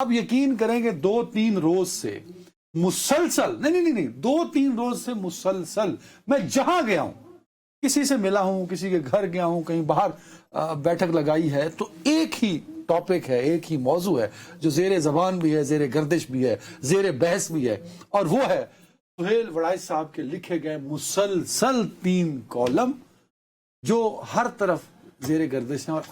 آپ یقین کریں کہ 2-3 روز سے مسلسل نہیں 2-3 روز سے مسلسل میں جہاں گیا ہوں، کسی سے ملا ہوں، کسی کے گھر گیا ہوں، کہیں باہر بیٹھک لگائی ہے، تو ایک ہی ٹاپک ہے، ایک ہی موضوع ہے جو زیر زبان بھی ہے، زیر گردش بھی ہے، زیر بحث بھی ہے، اور وہ ہے سہیل وڑائچ صاحب کے لکھے گئے مسلسل 3 کالم جو ہر طرف زیر گردش ہیں۔ اور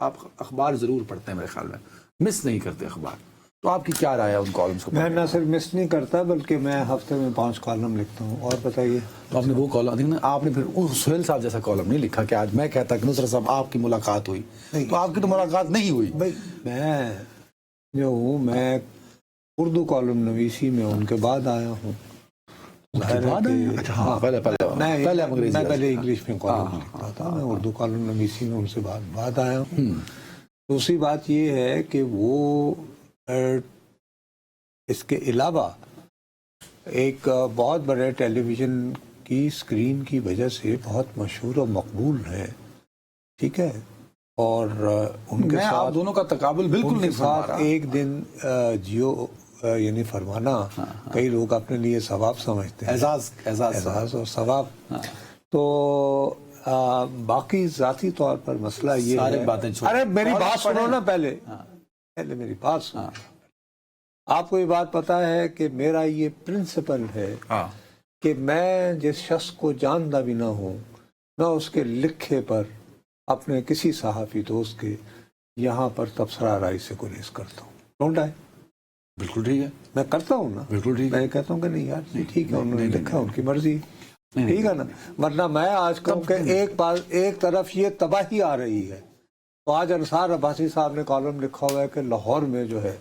آپ اخبار ضرور پڑھتے ہیں، میرے خیال میں مس نہیں کرتے اخبار، تو آپ کی کیا رائے ہے ان کالمز کو؟ میں نہ صرف مس نہیں کرتا بلکہ میں ہفتے میں 5 کالم لکھتا ہوں۔ اور بتائیے، تو آپ نے وہ کالم، آپ نے پھر سہیل صاحب جیسا کالم نہیں لکھا کہ آج میں کہتا کہ نصرت صاحب آپ کی ملاقات ہوئی، تو آپ کی تو ملاقات نہیں ہوئی۔ بھائی میں جو ہوں، میں اردو کالم نویسی میں ان کے بعد آیا ہوں۔ پہلے میں پہلے انگلش میں کالم لکھتا تھا، میں اردو کالم نویسی میں ان سے بعد آیا ہوں۔ دوسری بات یہ ہے کہ وہ اس کے علاوہ ایک بہت بڑے ٹیلی ویژن کی اسکرین کی وجہ سے بہت مشہور و مقبول ہیں، ٹھیک ہے۔ اور ان کے میں آپ ساتھ دونوں کا تقابل بالکل نہیں فرما رہا۔ ایک دن جیو یعنی فرمانا کئی لوگ اپنے لیے ثواب سمجھتے ہیں، اعزاز اور ثواب۔ تو باقی ذاتی طور پر مسئلہ یہ ہے، ارے میری بات سنو نا، پہلے میری بات سنو۔ آپ کو یہ بات پتا ہے کہ میرا یہ پرنسپل ہے کہ میں جس شخص کو جانتا بھی نہ ہوں، میں اس کے لکھے پر اپنے کسی صحافی دوست کے یہاں پر تبصرہ رائے سے گریز کرتا ہوں۔ Don't I? بالکل ٹھیک ہے، میں کرتا ہوں نا، بالکل ٹھیک ہے۔ میں کہتا ہوں کہ نہیں یار ٹھیک ہے، انہوں نے لکھا، ان کی مرضی، ٹھیک ہے نا۔ ورنہ میں آج کہوں کہ ایک طرف یہ تباہی آ رہی ہے، تو آج انصار عباسی صاحب نے کالم لکھا ہوا ہے کہ لاہور میں جو ہے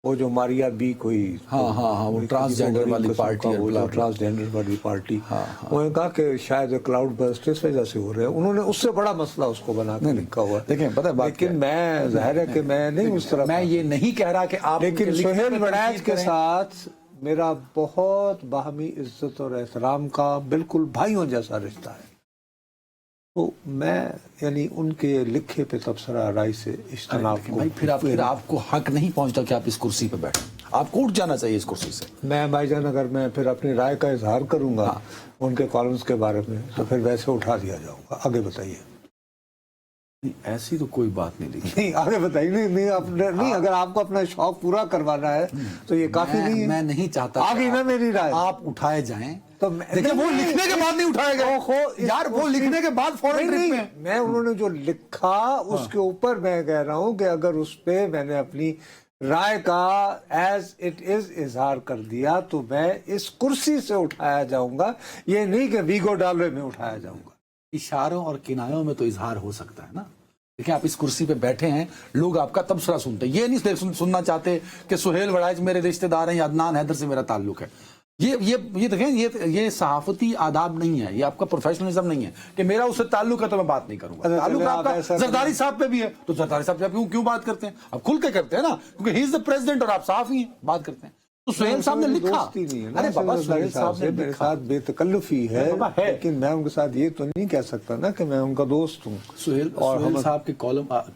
وہ جو ماریا بی کوئی وہ ٹرانسجینڈر والی پارٹی، ٹرانسجینڈر والی پارٹی، انہوں نے کہا کہ شاید کلاؤڈ برسٹ اس وجہ سے ہو رہے ہیں، انہوں نے اس سے بڑا مسئلہ اس کو بنا کے لکھا ہوا ہے۔ دیکھیں پتہ ہے بات، لیکن میں ظاہر ہے کہ میں نہیں اس طرح، میں یہ نہیں کہہ رہا کہ آپ، لیکن سہیل وڑائچ کے ساتھ میرا بہت باہمی عزت اور احترام کا بالکل بھائیوں جیسا رشتہ ہے، تو میں یعنی ان کے لکھے پہ تبصرہ رائے سے اجتناب کو، پھر آپ کو حق نہیں پہنچتا کہ آپ اس کرسی پہ بیٹھیں، آپ کو اٹھ جانا چاہیے اس کرسی سے۔ میں بھائی جان اگر میں پھر اپنی رائے کا اظہار کروں گا ان کے کالمز کے بارے میں تو پھر ویسے اٹھا دیا جاؤں گا۔ آگے بتائیے۔ ایسی تو کوئی بات نہیں لکھی، نہیں آگے بتائیے۔ نہیں اگر آپ کو اپنا شوق پورا کروانا ہے تو یہ کافی نہیں ہے۔ میں نہیں چاہتا آگے نا میری رائے، آپ اٹھائے جائیں، تو دیکھیں وہ لکھنے کے بعد نہیں اٹھائے گئے یار، وہ لکھنے کے بعد فوراً ٹرپ میں، میں انہوں نے جو لکھا اس کے اوپر میں کہہ رہا ہوں کہ اگر اس پہ میں نے اپنی رائے کا ایز اٹ از اظہار کر دیا تو میں اس کرسی سے اٹھایا جاؤں گا، یہ نہیں کہ ویگو ڈالوے میں اٹھایا جاؤں گا۔ اشاروں اور کنایوں میں تو اظہار ہو سکتا ہے نا۔ دیکھیں آپ اس کرسی پہ بیٹھے ہیں، لوگ آپ کا تبصرہ سنتے ہیں، یہ نہیں سننا چاہتے کہ سہیل وڑائچ میرے رشتہ دار ہیں یا عدنان حیدر سے میرا تعلق ہے۔ یہ دیکھیں، یہ صحافتی آداب نہیں ہے، یہ آپ کا پروفیشنلزم نہیں ہے کہ میرا اس سے تعلق ہے تو میں بات نہیں کروں گا۔ تعلق آپ کا زرداری صاحب پہ بھی ہے تو زرداری صاحب سے کیوں بات کرتے ہیں؟ آپ کھل کے کرتے ہیں نا، کیونکہ ہی از دا پریزیڈنٹ اور آپ صحافی ہیں، بات کرتے ہیں۔ تو سہیل صاحب نے لکھا، ارے بابا سہیل صاحب نے میرے ساتھ بے تکلفی ہے، لیکن میں ان کے ساتھ یہ تو نہیں کہہ سکتا نا کہ میں ان کا دوست ہوں۔ سہیل صاحب کے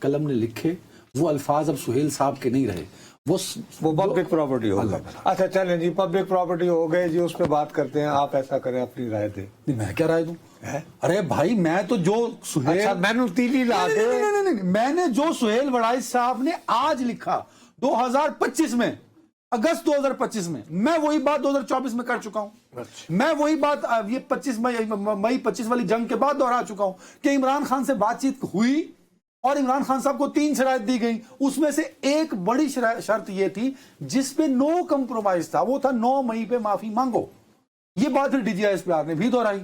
قلم نے لکھے وہ الفاظ اب سہیل صاحب کے نہیں رہے، وہ پبلک پراپرٹی ہو گئے۔ اچھا چلیں جی، پبلک پراپرٹی ہو گئے جی، اس پہ بات کرتے ہیں۔ آپ ایسا کریں، اپنی رائے دیں۔ میں کیا رائے دوں؟ ارے بھائی میں تو جو سہیل، اچھا میں نے تیلی لا کے، میں نے جو سہیل وڑائچ صاحب نے آج لکھا 2025 میں، اگست 2025 میں وہی بات 2024 میں کر چکا ہوں۔ میں وہی بات یہ 25 مئی 25 والی جنگ کے بعد دہرا چکا ہوں کہ عمران خان سے بات چیت ہوئی اور عمران خان صاحب کو 3 شرائط دی گئیں، اس میں سے ایک بڑی شرط یہ تھی جس پہ نو کمپرومائز تھا، وہ تھا 9 مئی پہ معافی مانگو۔ یہ بات پھر D G I S P R نے بھی دہرائی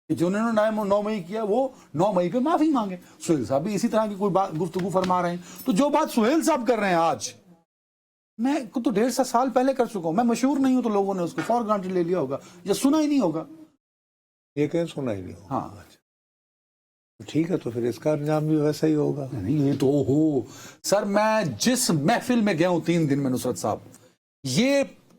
کہ جو انہوں نے 9 مئی کیا وہ 9 مئی پہ معافی مانگے۔ سہیل صاحب بھی اسی طرح کی کوئی گفتگو فرما رہے ہیں، تو جو بات سہیل صاحب کر رہے ہیں آج، میں تو 1.5 سال پہلے کر چکا ہوں۔ میں مشہور نہیں ہوں تو لوگوں نے اس کو فور گرانٹڈ لے لیا ہوگا یا سنا ہی نہیں ہوگا۔ یہ کہ سنا ہی نہیں ہوگا، ہاں ٹھیک ہے، تو پھر اس کا انجام بھی ویسا ہی ہوگا۔ نہیں یہ تو ہو سر، میں جس محفل میں گیا ہوں 3 دن میں نصرت صاحب، یہ